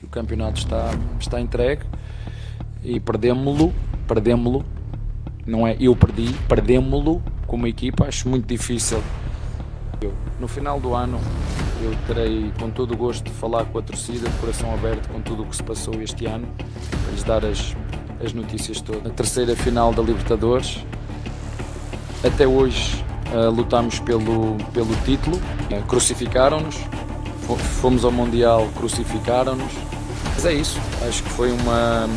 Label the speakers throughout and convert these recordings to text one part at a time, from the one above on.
Speaker 1: que o campeonato está entregue e perdemos-lo, não é eu perdi, perdemos-lo como equipa, acho muito difícil. No final do ano eu terei com todo o gosto de falar com a torcida, de coração aberto, com tudo o que se passou este ano, para lhes dar as notícias todas. A terceira final da Libertadores, até hoje lutámos pelo título, crucificaram-nos, fomos ao Mundial, crucificaram-nos, mas é isso, acho que foi uma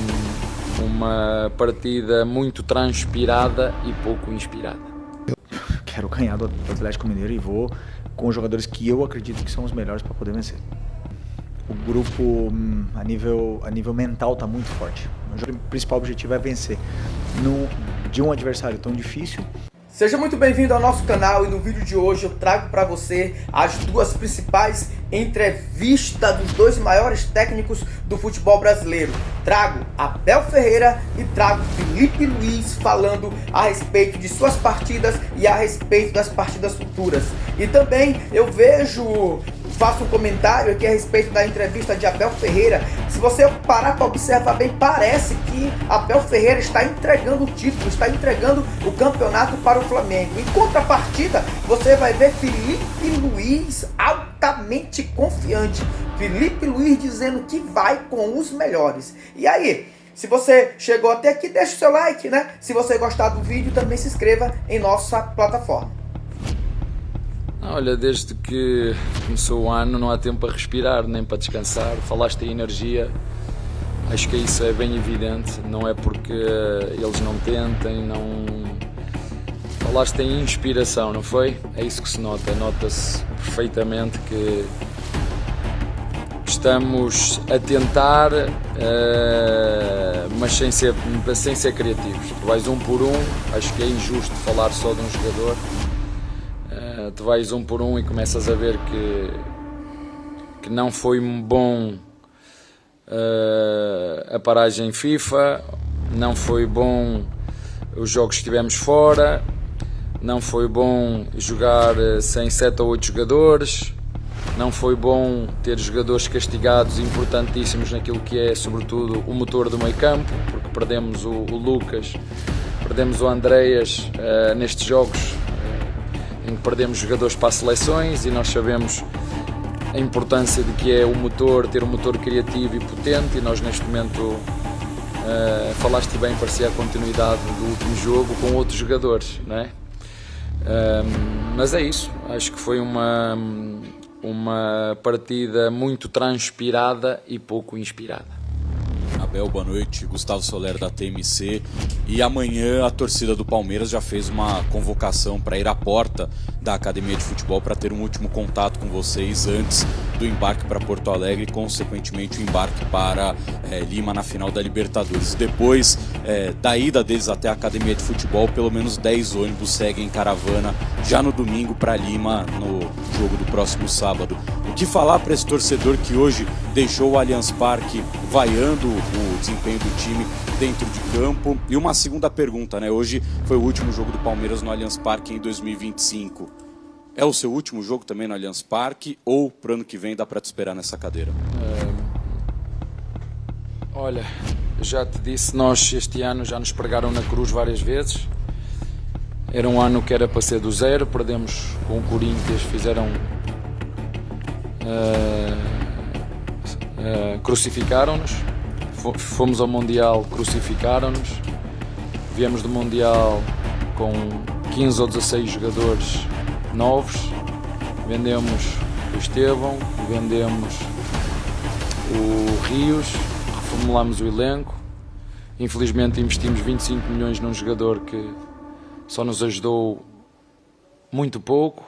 Speaker 1: partida muito transpirada e pouco inspirada.
Speaker 2: Quero ganhar do Atlético Mineiro e vou com os jogadores que eu acredito que são os melhores para poder vencer. O grupo a nível mental está muito forte. O principal objetivo é vencer de um adversário tão difícil.
Speaker 3: Seja muito bem-vindo ao nosso canal e no vídeo de hoje eu trago para você as duas principais entrevistas dos dois maiores técnicos do futebol brasileiro. Trago Abel Ferreira e trago Felipe Luiz falando a respeito de suas partidas e a respeito das partidas futuras. E também eu faço um comentário aqui a respeito da entrevista de Abel Ferreira. Se você parar para observar bem, parece que Abel Ferreira está entregando o título, está entregando o campeonato para o Flamengo. Em contrapartida, você vai ver Felipe Luiz altamente confiante. Felipe Luiz dizendo que vai com os melhores. E aí, se você chegou até aqui, deixa o seu like, né? Se você gostar do vídeo, também se inscreva em nossa plataforma.
Speaker 1: Olha, desde que começou o ano não há tempo para respirar, nem para descansar. Falaste em energia, acho que isso é bem evidente, não é porque eles não tentem, não... Falaste em inspiração, não foi? É isso que se nota, nota-se perfeitamente que estamos a tentar, mas sem ser criativos. Tu vais um por um, acho que é injusto falar só de um jogador. Tu vais um por um e começas a ver que não foi bom a paragem FIFA, não foi bom os jogos que estivemos fora, não foi bom jogar sem 7 ou 8 jogadores, não foi bom ter jogadores castigados importantíssimos naquilo que é sobretudo o motor do meio campo, porque perdemos o Lucas, perdemos o Andreas nestes jogos em que perdemos jogadores para as seleções, e nós sabemos a importância de que é o motor, ter um motor criativo e potente, e nós neste momento, falaste bem, parecia a continuidade do último jogo com outros jogadores, não é? Mas é isso, acho que foi uma partida muito transpirada e pouco inspirada.
Speaker 4: Abel, boa noite. Gustavo Soler da TMC. E amanhã a torcida do Palmeiras já fez uma convocação para ir à porta da Academia de Futebol para ter um último contato com vocês antes do embarque para Porto Alegre e consequentemente o embarque para Lima na final da Libertadores. Depois da ida deles até a Academia de Futebol, pelo menos 10 ônibus seguem em caravana já no domingo para Lima no jogo do próximo sábado. O que falar para esse torcedor que hoje deixou o Allianz Parque vaiando o desempenho do time dentro de campo? E uma segunda pergunta, né? Hoje foi o último jogo do Palmeiras no Allianz Parque em 2025. É o seu último jogo também no Allianz Parque ou pro ano que vem dá para te esperar nessa cadeira?
Speaker 1: Olha, já te disse, nós este ano já nos pregaram na cruz várias vezes. Era um ano que era para ser do zero, perdemos com o Corinthians, crucificaram-nos, fomos ao Mundial, crucificaram-nos, viemos do Mundial com 15 ou 16 jogadores novos, vendemos o Estevão, vendemos o Rios, reformulamos o elenco, infelizmente investimos 25 milhões num jogador que só nos ajudou muito pouco.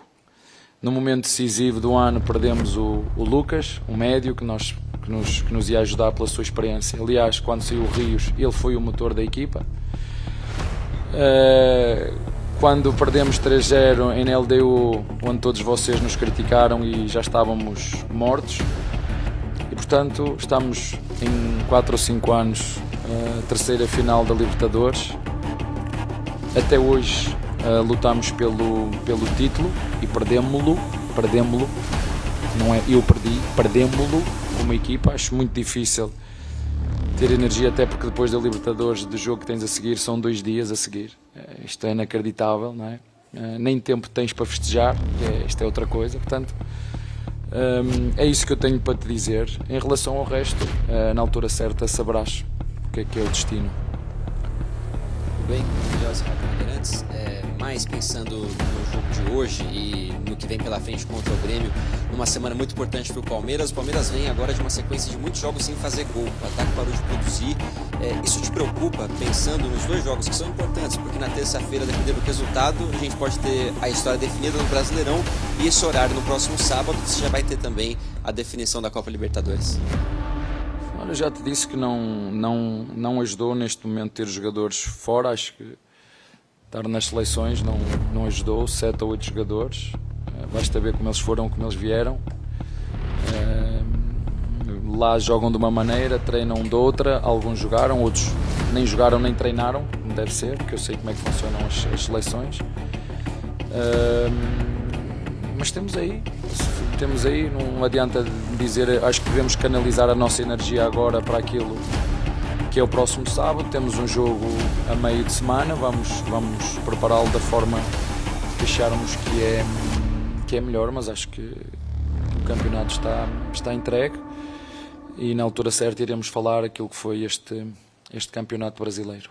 Speaker 1: No momento decisivo do ano perdemos o Lucas, um médio que nos ia ajudar pela sua experiência. Aliás, quando saiu o Rios, ele foi o motor da equipa. Quando perdemos 3-0 em LDU, onde todos vocês nos criticaram e já estávamos mortos. E portanto, estamos em 4 ou 5 anos, terceira final da Libertadores. Até hoje lutámos pelo título e perdemos-lo, não é eu perdi, perdemos-lo uma equipa. Acho muito difícil ter energia, até porque depois da Libertadores, do jogo que tens a seguir, são 2 dias a seguir. Isto é inacreditável, não é? Nem tempo tens para festejar, isto é outra coisa, portanto é isso que eu tenho para te dizer. Em relação ao resto, na altura certa saberás o que é o destino.
Speaker 5: Bem, Jorge Bandeirantes, mais pensando no jogo de hoje e no que vem pela frente contra o Grêmio, numa semana muito importante para o Palmeiras vem agora de uma sequência de muitos jogos sem fazer gol, o ataque parou de produzir. Isso te preocupa, pensando nos 2 jogos que são importantes, porque na terça-feira, dependendo do resultado, a gente pode ter a história definida no Brasileirão, e esse horário no próximo sábado você já vai ter também a definição da Copa Libertadores.
Speaker 1: Olha, eu já te disse que não ajudou neste momento ter jogadores fora. Acho que estar nas seleções não ajudou. 7 ou 8 jogadores, basta ver como eles foram, como eles vieram. Lá jogam de uma maneira, treinam de outra. Alguns jogaram, outros nem jogaram nem treinaram, como deve ser, porque eu sei como é que funcionam as seleções. Mas temos aí, não adianta dizer. Acho que devemos canalizar a nossa energia agora para aquilo que é o próximo sábado. Temos um jogo a meio de semana, vamos prepará-lo da forma que acharmos que é melhor, mas acho que o campeonato está entregue e na altura certa iremos falar aquilo que foi este campeonato brasileiro.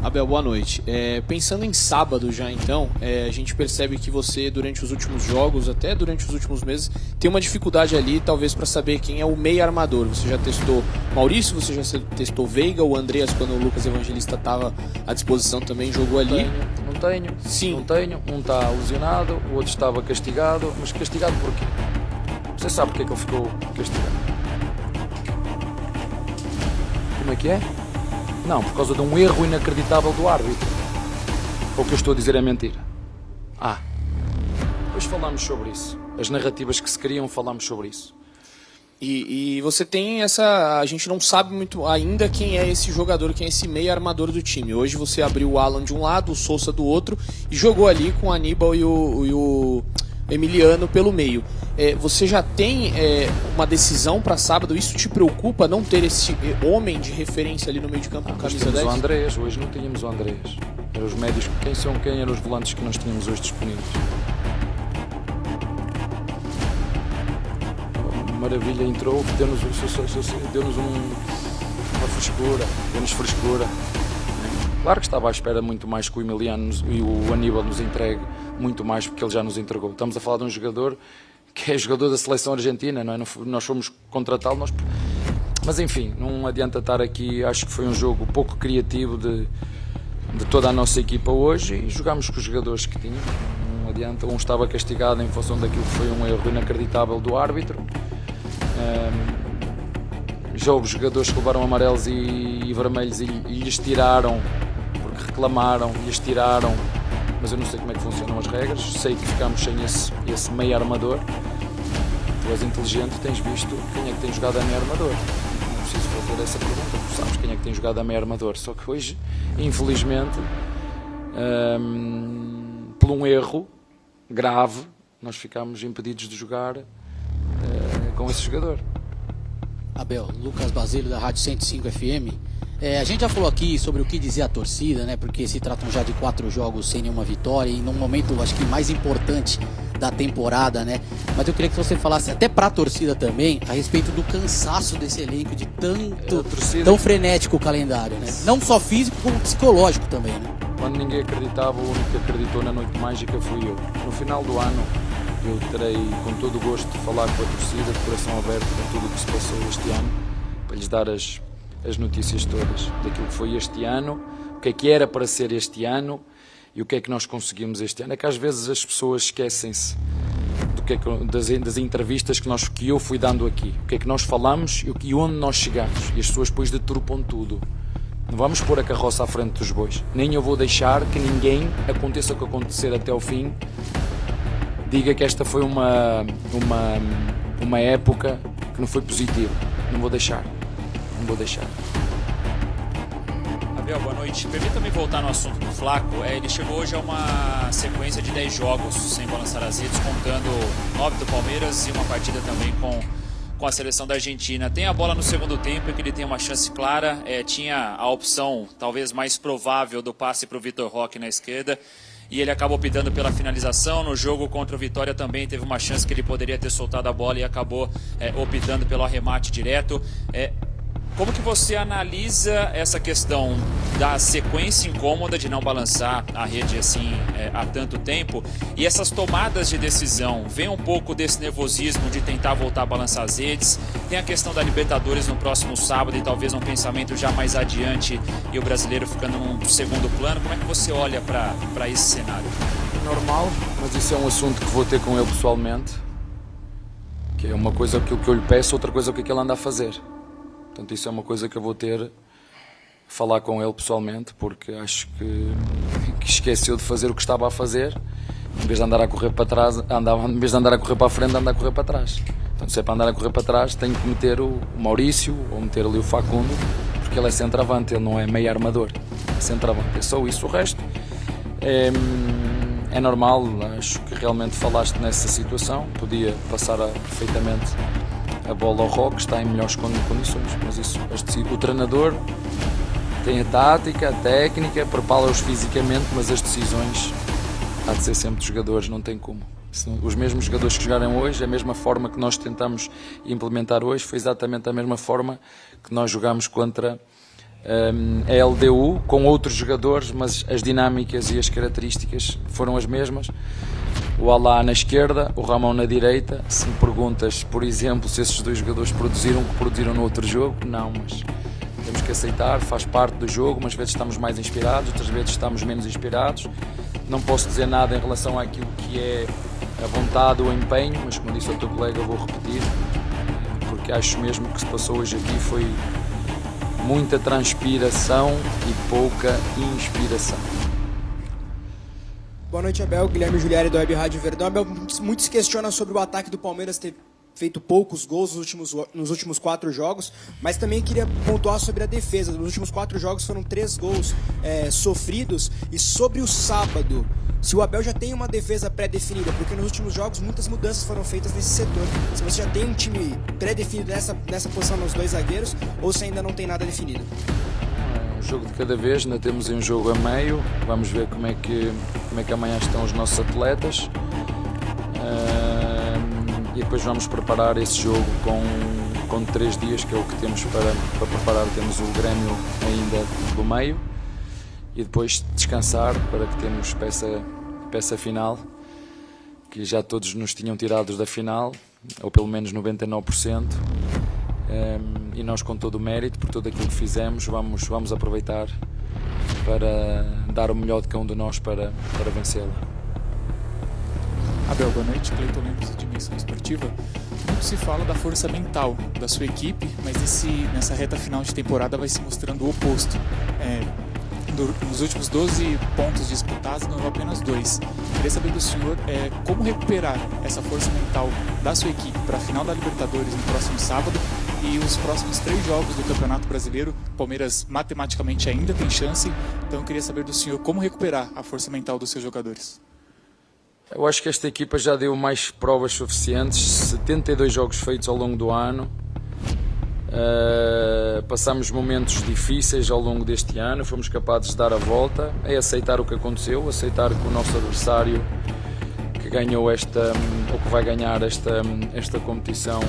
Speaker 6: Abel, boa noite. Pensando em sábado já então, a gente percebe que você durante os últimos jogos, até durante os últimos meses, tem uma dificuldade ali talvez para saber quem é o meio armador. Você já testou Maurício, você já testou Veiga, o Andreas quando o Lucas Evangelista estava à disposição também jogou ali?
Speaker 1: Não tenho.
Speaker 6: Sim.
Speaker 1: Não tenho. Um está lesionado, o outro estava castigado. Mas castigado por quê? Você sabe porque é que ele ficou castigado? Como é que é? Não, por causa de um erro inacreditável do árbitro. O que eu estou a dizer é mentira. Depois falamos sobre isso. As narrativas que se criam, falamos sobre isso.
Speaker 6: E você tem essa... A gente não sabe muito ainda quem é esse jogador, quem é esse meio armador do time. Hoje você abriu o Alan de um lado, o Sousa do outro, e jogou ali com o Aníbal e o Emiliano pelo meio. Você já tem uma decisão para sábado? Isso te preocupa, não ter esse homem de referência ali no meio de campo com camisa 10?
Speaker 1: O Andreas, hoje não tínhamos o Andreas. Eram os médios, quem eram os volantes que nós tínhamos hoje disponíveis? Maravilha entrou, deu-nos uma frescura. Claro que estava à espera muito mais que o Emiliano e o Aníbal nos entregue muito mais, porque ele já nos entregou. Estamos a falar de um jogador que é jogador da seleção argentina, não é? Nós fomos contratá-lo, mas enfim, não adianta estar aqui. Acho que foi um jogo pouco criativo de toda a nossa equipa hoje e jogámos com os jogadores que tínhamos. Não adianta, um estava castigado em função daquilo que foi um erro inacreditável do árbitro. Já houve jogadores que levaram amarelos e vermelhos e lhes tiraram, porque reclamaram, lhes tiraram, mas eu não sei como é que funcionam as regras. Sei que ficámos sem esse meio armador. Tu és inteligente, tens visto quem é que tem jogado a meio armador. Não preciso fazer essa pergunta, tu sabes quem é que tem jogado a meio armador. Só que hoje, infelizmente, por um erro grave, nós ficámos impedidos de jogar com esse jogador.
Speaker 7: Abel, Lucas Basílio da Rádio 105 FM. A gente já falou aqui sobre o que dizer a torcida, né? Porque se tratam já de 4 jogos sem nenhuma vitória e num momento, acho que mais importante da temporada, né? Mas eu queria que você falasse até pra torcida também a respeito do cansaço desse elenco, de tão frenético o calendário, né? Não só físico, como psicológico também, né?
Speaker 1: Quando ninguém acreditava, o único que acreditou na Noite Mágica fui eu. No final do ano, eu terei com todo o gosto de falar com a torcida, de coração aberto, com tudo o que se passou este ano, para lhes dar as notícias todas daquilo que foi este ano, o que é era para ser este ano e o que é que nós conseguimos este ano. É que às vezes as pessoas esquecem-se das entrevistas que eu fui dando aqui, o que é que nós falamos e onde nós chegamos, e as pessoas depois deturpam tudo. Não vamos pôr a carroça à frente dos bois, nem eu vou deixar que ninguém, aconteça o que acontecer até ao fim, diga que esta foi uma época que não foi positiva. Não vou deixar.
Speaker 8: Abel, boa noite. Permita-me voltar no assunto do Flaco. Ele chegou hoje a uma sequência de 10 jogos sem balançar as redes, contando 9 do Palmeiras e uma partida também com com a seleção da Argentina. Tem a bola no segundo tempo, que ele tem uma chance clara. Tinha a opção talvez mais provável do passe para o Vitor Roque na esquerda. E ele acabou optando pela finalização. No jogo contra o Vitória também teve uma chance que ele poderia ter soltado a bola e acabou optando pelo arremate direto. Como que você analisa essa questão da sequência incômoda de não balançar a rede assim há tanto tempo e essas tomadas de decisão? Vem um pouco desse nervosismo de tentar voltar a balançar as redes. Tem a questão da Libertadores no próximo sábado e talvez um pensamento já mais adiante e o brasileiro ficando num segundo plano. Como é que você olha para esse cenário?
Speaker 1: Normal, mas isso é um assunto que vou ter com ele pessoalmente, que é uma coisa aquilo que eu lhe peço, outra coisa o que é que ele anda a fazer. Portanto, isso é uma coisa que eu vou ter a falar com ele pessoalmente, porque acho que esqueceu de fazer o que estava a fazer. Em vez de andar a correr para trás, em vez de andar a correr para a frente, anda a correr para trás. Portanto, se é para andar a correr para trás, tenho que meter o Maurício ou meter ali o Facundo, porque ele é centroavante, ele não é meio armador, é centroavante, é só isso. O resto é normal. Acho que realmente falaste nessa situação, podia passar perfeitamente a bola ao Roque, está em melhores condições, mas isso, o treinador tem a tática, a técnica, prepara-os fisicamente, mas as decisões há de ser sempre dos jogadores, não tem como. Os mesmos jogadores que jogaram hoje, a mesma forma que nós tentamos implementar hoje, foi exatamente a mesma forma que nós jogámos contra a LDU, com outros jogadores, mas as dinâmicas e as características foram as mesmas. O Alá na esquerda, o Ramon na direita. Se me perguntas, por exemplo, se esses dois jogadores produziram o que produziram no outro jogo, não, mas temos que aceitar, faz parte do jogo. Umas vezes estamos mais inspirados, outras vezes estamos menos inspirados. Não posso dizer nada em relação àquilo que é a vontade ou o empenho, mas como disse ao teu colega, vou repetir, porque acho mesmo que se passou hoje aqui foi muita transpiração e pouca inspiração.
Speaker 9: Boa noite, Abel. Guilherme Giuliari, do Web Rádio Verdão. Abel, muito se questiona sobre o ataque do Palmeiras ter feito poucos gols nos últimos 4 jogos, mas também queria pontuar sobre a defesa. Nos últimos 4 jogos foram 3 gols sofridos. E sobre o sábado, se o Abel já tem uma defesa pré-definida, porque nos últimos jogos muitas mudanças foram feitas nesse setor. Se você já tem um time pré-definido nessa posição nos 2 zagueiros, ou se ainda não tem nada definido?
Speaker 1: Um jogo de cada vez, ainda temos um jogo a meio, vamos ver como é que amanhã estão os nossos atletas e depois vamos preparar esse jogo com 3 dias, que é o que temos para preparar. Temos o Grêmio ainda do meio e depois descansar para que temos peça final, que já todos nos tinham tirados da final, ou pelo menos 99%. E nós, com todo o mérito por tudo aquilo que fizemos, vamos aproveitar para dar o melhor de cada um de nós para vencê-la.
Speaker 10: Abel, boa noite. Cleiton Lemos, Dimensão Esportiva. Muito se fala da força mental da sua equipe, mas nessa reta final de temporada vai se mostrando o oposto. Nos últimos 12 pontos disputados, ganhou apenas 2. Queria saber do senhor como recuperar essa força mental da sua equipe para a final da Libertadores no próximo sábado e os próximos 3 jogos do Campeonato Brasileiro. O Palmeiras matematicamente ainda tem chance, então eu queria saber do senhor como recuperar a força mental dos seus jogadores.
Speaker 1: Eu acho que esta equipa já deu mais provas suficientes, 72 jogos feitos ao longo do ano. Passamos momentos difíceis ao longo deste ano, fomos capazes de dar a volta, aceitar o que aconteceu, aceitar que o nosso adversário que ganhou ou que vai ganhar esta competição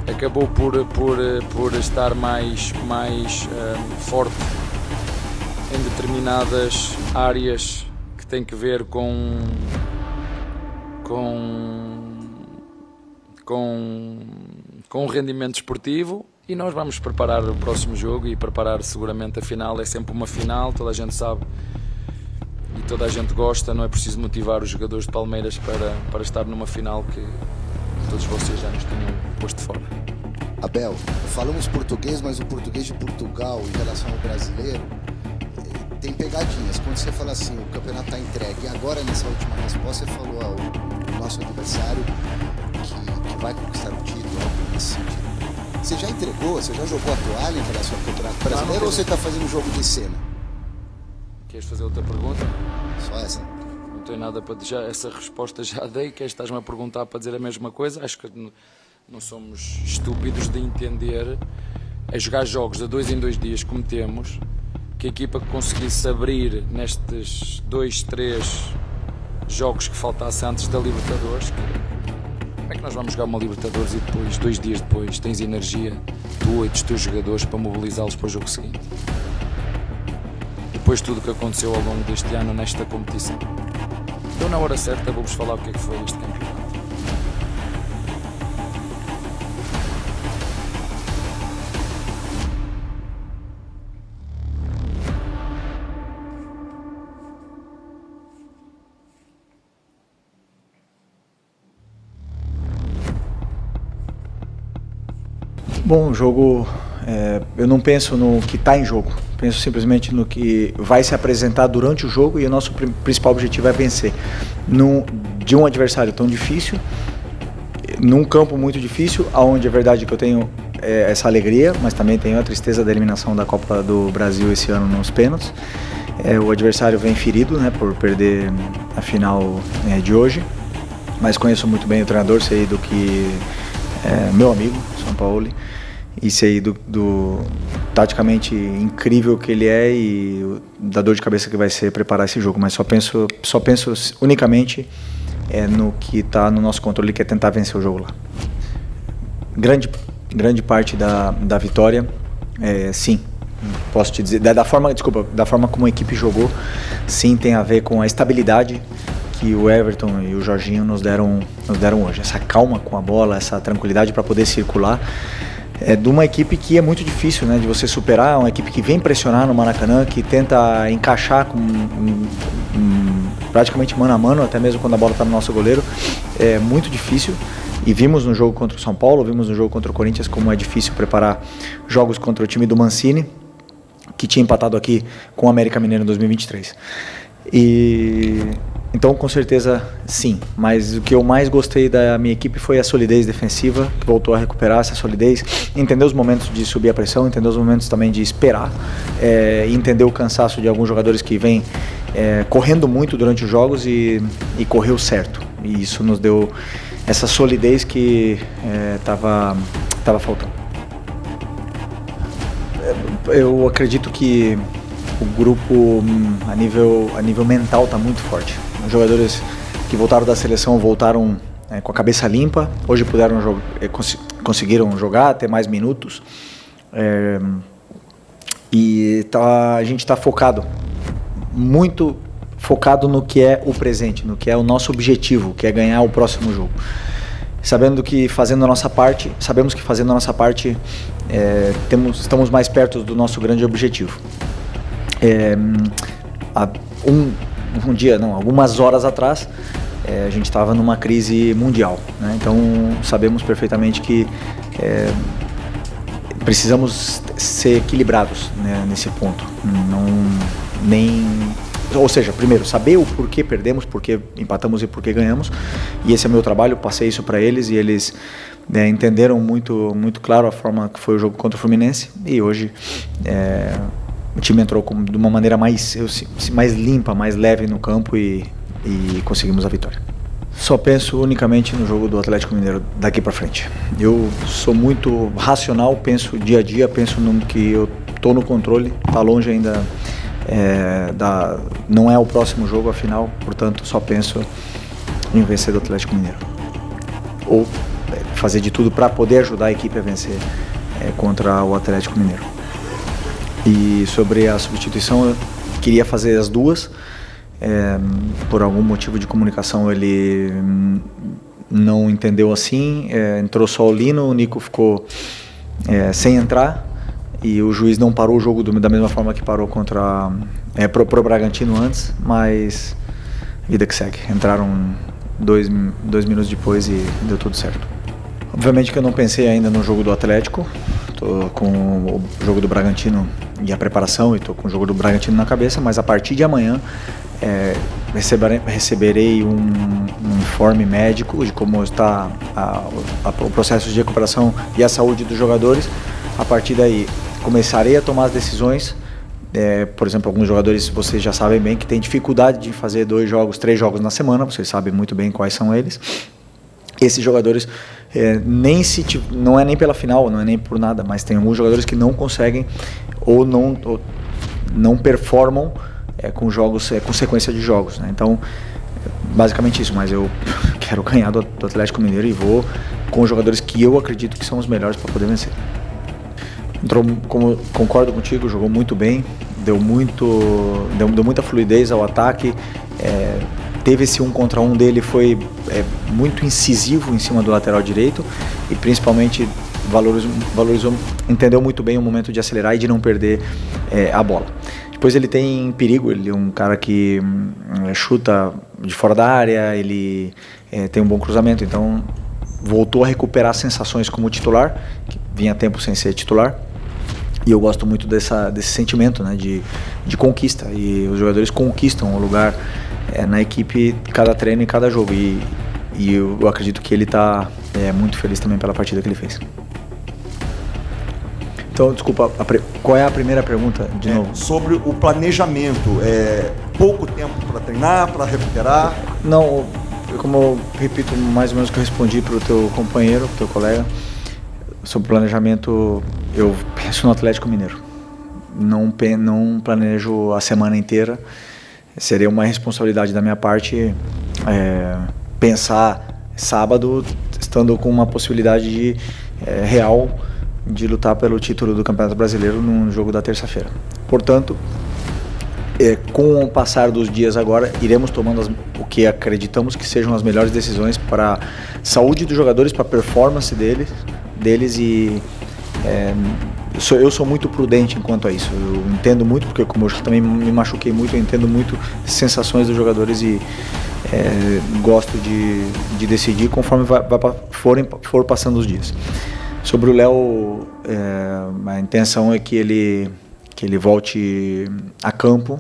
Speaker 1: acabou por estar mais forte em determinadas áreas que tem que ver com o rendimento esportivo, e nós vamos preparar o próximo jogo e preparar seguramente a final. É sempre uma final, toda a gente sabe e toda a gente gosta, não é preciso motivar os jogadores de Palmeiras para estar numa final que todos vocês já nos tinham posto fora.
Speaker 11: Abel, falamos português, mas o português de Portugal em relação ao brasileiro tem pegadinhas. Quando você fala assim, o campeonato está entregue, e agora nessa última resposta você falou o nosso adversário que vai conquistar o título, algo nesse sentido. Você já entregou, você já jogou a toalha em relação ao campeonato brasileiro, ou você está fazendo um jogo de cena?
Speaker 1: Queres fazer outra pergunta?
Speaker 11: Só essa.
Speaker 1: Não tenho nada para dizer, essa resposta já dei. Estás-me a perguntar para dizer a mesma coisa? Acho que não somos estúpidos de entender a jogar jogos de 2 em 2 dias como temos, que a equipa que conseguisse abrir nestes 2, 3 jogos que faltasse antes da Libertadores. Como é que nós vamos jogar uma Libertadores e depois, 2 dias depois, tens energia, tu e dos teus jogadores, para mobilizá-los para o jogo seguinte? Depois de tudo o que aconteceu ao longo deste ano nesta competição. Então, na hora certa, vou-vos falar o que é que foi este campeonato.
Speaker 2: Bom, o jogo, eu não penso no que está em jogo, penso simplesmente no que vai se apresentar durante o jogo, e o nosso principal objetivo é vencer. De um adversário tão difícil, num campo muito difícil, onde é verdade que eu tenho essa alegria, mas também tenho a tristeza da eliminação da Copa do Brasil esse ano nos pênaltis. O adversário vem ferido, né, por perder a final de hoje, mas conheço muito bem o treinador, sei do que meu amigo, São Paulo, e sei do taticamente incrível que ele é e da dor de cabeça que vai ser preparar esse jogo, mas só penso unicamente no que está no nosso controle, que é tentar vencer o jogo lá. Grande parte da vitória, sim, posso te dizer, da forma como a equipe jogou, sim, tem a ver com a estabilidade que o Everton e o Jorginho nos deram hoje. Essa calma com a bola, essa tranquilidade para poder circular, de uma equipe que é muito difícil, né, de você superar, uma equipe que vem pressionar no Maracanã, que tenta encaixar com praticamente mano a mano, até mesmo quando a bola está no nosso goleiro. É muito difícil, e vimos no jogo contra o São Paulo, vimos no jogo contra o Corinthians como é difícil preparar jogos contra o time do Mancini, que tinha empatado aqui com o América Mineiro em 2023. Então, com certeza, sim. Mas o que eu mais gostei da minha equipe foi a solidez defensiva, que voltou a recuperar essa solidez, entender os momentos de subir a pressão, entender os momentos também de esperar, entender o cansaço de alguns jogadores que vêm correndo muito durante os jogos e correu certo. E isso nos deu essa solidez que estava faltando. Eu acredito que o grupo, a nível mental, está muito forte. Os jogadores que voltaram da seleção voltaram com a cabeça limpa. Hoje conseguiram jogar, ter mais minutos. A gente está muito focado no que é o presente, no que é o nosso objetivo, que é ganhar o próximo jogo. Sabemos que fazendo a nossa parte, estamos mais perto do nosso grande objetivo. Algumas horas atrás, a gente estava numa crise mundial, né? Então sabemos perfeitamente que precisamos ser equilibrados, né, nesse ponto. Ou seja, primeiro, saber o porquê perdemos, porquê empatamos e porquê ganhamos, e esse é o meu trabalho. Passei isso para eles e eles entenderam muito, muito claro a forma que foi o jogo contra o Fluminense, e hoje o time entrou de uma maneira mais limpa, mais leve no campo e conseguimos a vitória. Só penso unicamente no jogo do Atlético Mineiro daqui para frente. Eu sou muito racional, penso dia a dia, penso no que eu estou no controle, está longe ainda, não é o próximo jogo, afinal, portanto só penso em vencer do Atlético Mineiro. Ou fazer de tudo para poder ajudar a equipe a vencer contra o Atlético Mineiro. E sobre a substituição, eu queria fazer as duas. Por algum motivo de comunicação ele não entendeu assim, entrou só o Lino, o Nico ficou sem entrar, e o juiz não parou o jogo da mesma forma que parou contra pro Bragantino antes, mas vida que segue. Entraram 2 minutos depois e deu tudo certo. Obviamente que eu não pensei ainda no jogo do Atlético, estou com o jogo do Bragantino e a preparação, e estou com o jogo do Bragantino na cabeça, mas a partir de amanhã receberei um informe médico de como está o processo de recuperação e a saúde dos jogadores. A partir daí começarei a tomar as decisões Por exemplo, alguns jogadores vocês já sabem bem que tem dificuldade de fazer 2 jogos, 3 jogos na semana, vocês sabem muito bem quais são eles. Esses jogadores, não é nem pela final, não é nem por nada, mas tem alguns jogadores que não conseguem ou não performam com jogos, com sequência de jogos, né? Então, basicamente isso, mas eu quero ganhar do Atlético Mineiro e vou com os jogadores que eu acredito que são os melhores para poder vencer. Concordo contigo, jogou muito bem, deu muita fluidez ao ataque, teve esse 1 contra 1 dele, foi muito incisivo em cima do lateral direito e principalmente valorizou, entendeu muito bem o momento de acelerar e de não perder a bola. Depois ele tem perigo, ele é um cara que chuta de fora da área, ele tem um bom cruzamento, então voltou a recuperar sensações como titular, que vinha tempo sem ser titular. E eu gosto muito desse sentimento, né, de conquista. E os jogadores conquistam o lugar na equipe, cada treino e cada jogo. E eu acredito que ele está muito feliz também pela partida que ele fez. Então, desculpa, qual é a primeira pergunta, de novo?
Speaker 12: Sobre o planejamento. Pouco tempo para treinar, para recuperar?
Speaker 2: Não, como eu repito mais ou menos o que eu respondi para o teu companheiro, para o teu colega, sobre o planejamento, eu penso no Atlético Mineiro. Não planejo a semana inteira. Seria uma responsabilidade da minha parte pensar sábado, estando com uma possibilidade real de lutar pelo título do Campeonato Brasileiro num jogo da terça-feira. Portanto, com o passar dos dias agora, iremos tomando o que acreditamos que sejam as melhores decisões para a saúde dos jogadores, para a performance deles e eu sou muito prudente enquanto a isso. Eu entendo muito, porque como eu também me machuquei muito, eu entendo muito as sensações dos jogadores e gosto de decidir conforme for passando os dias. Sobre o Léo, a intenção é que ele volte a campo.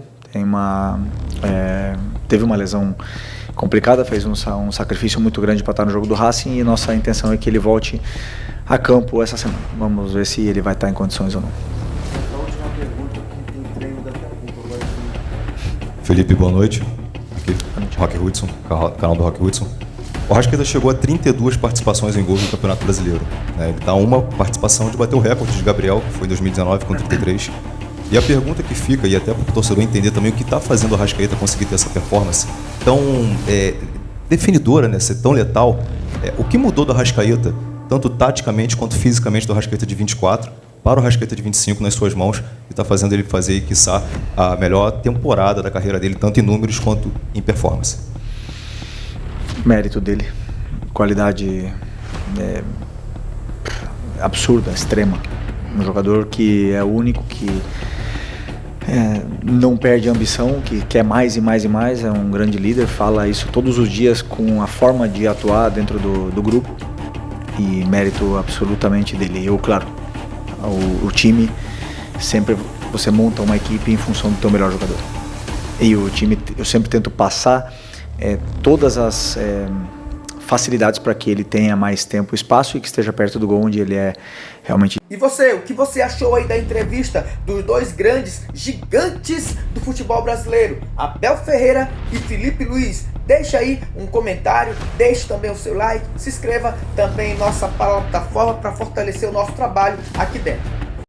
Speaker 2: Teve uma lesão complicada, fez um sacrifício muito grande para estar no jogo do Racing e nossa intenção é que ele volte a campo essa semana. Vamos ver se ele vai estar em condições ou não.
Speaker 12: A última pergunta, que tem treino daqui a pouco.
Speaker 13: Felipe, boa noite. Aqui, Roque Hudson, canal do Roque Hudson. O Arrascaeta chegou a 32 participações em gols no Campeonato Brasileiro. Ele está uma participação de bater o recorde de Gabriel, que foi em 2019 com 33. E a pergunta que fica, e até para o torcedor entender também o que está fazendo o Arrascaeta conseguir ter essa performance tão definidora, né, ser tão letal, o que mudou do Arrascaeta, tanto taticamente quanto fisicamente, do Arrascaeta de 24 para o Arrascaeta de 25 nas suas mãos, e está fazendo ele fazer, quiçá, a melhor temporada da carreira dele, tanto em números quanto em performance?
Speaker 2: Mérito dele, qualidade absurda, extrema. Um jogador que é único, que não perde a ambição, que quer mais e mais e mais, é um grande líder, fala isso todos os dias com a forma de atuar dentro do grupo, e mérito absolutamente dele. Eu, claro, o time, sempre você monta uma equipe em função do teu melhor jogador. E o time, eu sempre tento passar todas as facilidades para que ele tenha mais tempo e espaço e que esteja perto do gol, onde ele é realmente.
Speaker 3: E você, o que você achou aí da entrevista dos dois grandes gigantes do futebol brasileiro, Abel Ferreira e Felipe Luiz? Deixa aí um comentário, deixe também o seu like, se inscreva também em nossa plataforma para fortalecer o nosso trabalho aqui dentro.